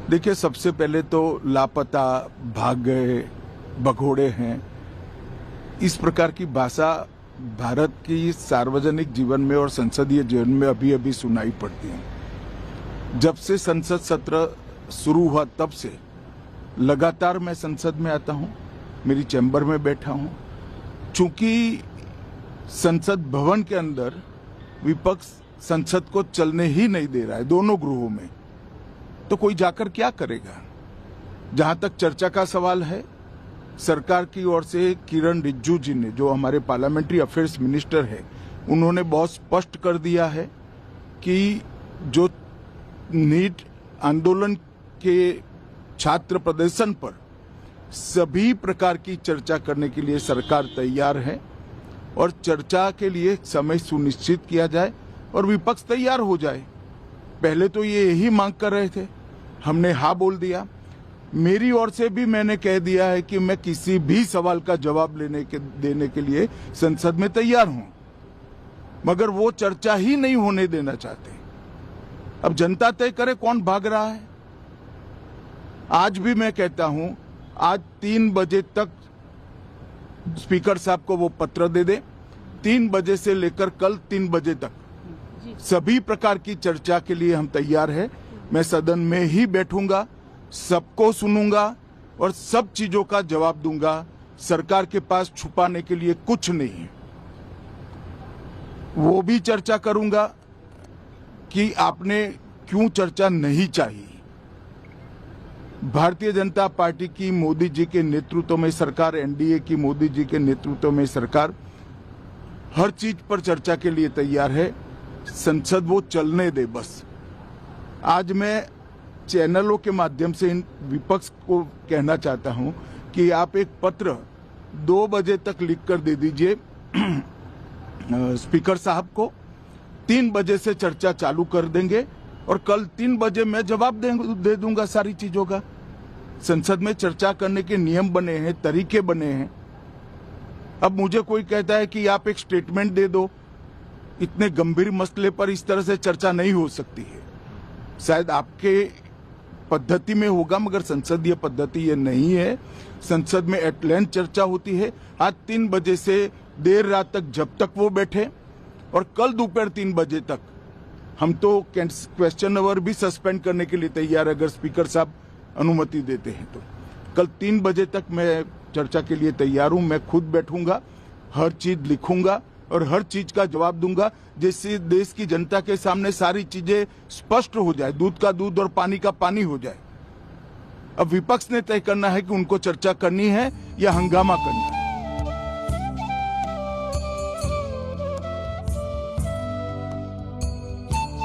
देखिए, सबसे पहले तो लापता, भाग गए, भगोड़े हैं, इस प्रकार की भाषा भारत की सार्वजनिक जीवन में और संसदीय जीवन में अभी अभी सुनाई पड़ती है। जब से संसद सत्र शुरू हुआ तब से लगातार मैं संसद में आता हूं, मेरी चैम्बर में बैठा हूं। चूंकि संसद भवन के अंदर विपक्ष संसद को चलने ही नहीं दे रहा है, दोनों गृहों में, तो कोई जाकर क्या करेगा। जहां तक चर्चा का सवाल है, सरकार की ओर से किरण रिजिजू जी ने, जो हमारे पार्लियामेंट्री अफेयर्स मिनिस्टर है, उन्होंने बहुत स्पष्ट कर दिया है कि जो नीट आंदोलन के छात्र प्रदर्शन पर सभी प्रकार की चर्चा करने के लिए सरकार तैयार है और चर्चा के लिए समय सुनिश्चित किया जाए और विपक्ष तैयार हो जाए। पहले तो ये यही मांग कर रहे थे, हमने हाँ बोल दिया। मेरी ओर से भी मैंने कह दिया है कि मैं किसी भी सवाल का जवाब देने के लिए संसद में तैयार हूं, मगर वो चर्चा ही नहीं होने देना चाहते। अब जनता तय करे कौन भाग रहा है। आज भी मैं कहता हूं, आज 3 बजे तक स्पीकर साहब को वो पत्र दे दे। 3 बजे से लेकर कल 3 बजे तक सभी प्रकार की चर्चा के लिए हम तैयार हैं। मैं सदन में ही बैठूंगा, सबको सुनूंगा और सब चीजों का जवाब दूंगा। सरकार के पास छुपाने के लिए कुछ नहीं है। वो भी चर्चा करूंगा कि आपने क्यों चर्चा नहीं चाहिए। भारतीय जनता पार्टी की मोदी जी के नेतृत्व में सरकार, एनडीए की मोदी जी के नेतृत्व में सरकार हर चीज पर चर्चा के लिए तैयार है। संसद वो चलने दे बस। आज मैं चैनलों के माध्यम से इन विपक्ष को कहना चाहता हूं कि आप एक पत्र 2 बजे तक लिख कर दे दीजिए स्पीकर साहब को। 3 बजे से चर्चा चालू कर देंगे और कल 3 बजे मैं जवाब दे दूंगा सारी चीजों का। संसद में चर्चा करने के नियम बने हैं, तरीके बने हैं। अब मुझे कोई कहता है कि आप एक स्टेटमेंट दे दो, इतने गंभीर मसले पर इस तरह से चर्चा नहीं हो सकती है। शायद आपके पद्धति में होगा, मगर संसदीय पद्धति ये नहीं है। संसद में एट लेंथ चर्चा होती है। आज 3 बजे से देर रात तक, जब तक वो बैठे, और कल दोपहर 3 बजे तक हम तो क्वेश्चन आवर भी सस्पेंड करने के लिए तैयार है, अगर स्पीकर साहब अनुमति देते हैं तो। कल 3 बजे तक मैं चर्चा के लिए तैयार हूं। मैं खुद बैठूंगा, हर चीज लिखूंगा और हर चीज का जवाब दूंगा, जिससे देश की जनता के सामने सारी चीजें स्पष्ट हो जाए, दूध का दूध और पानी का पानी हो जाए। अब विपक्ष ने तय करना है कि उनको चर्चा करनी है या हंगामा करना है।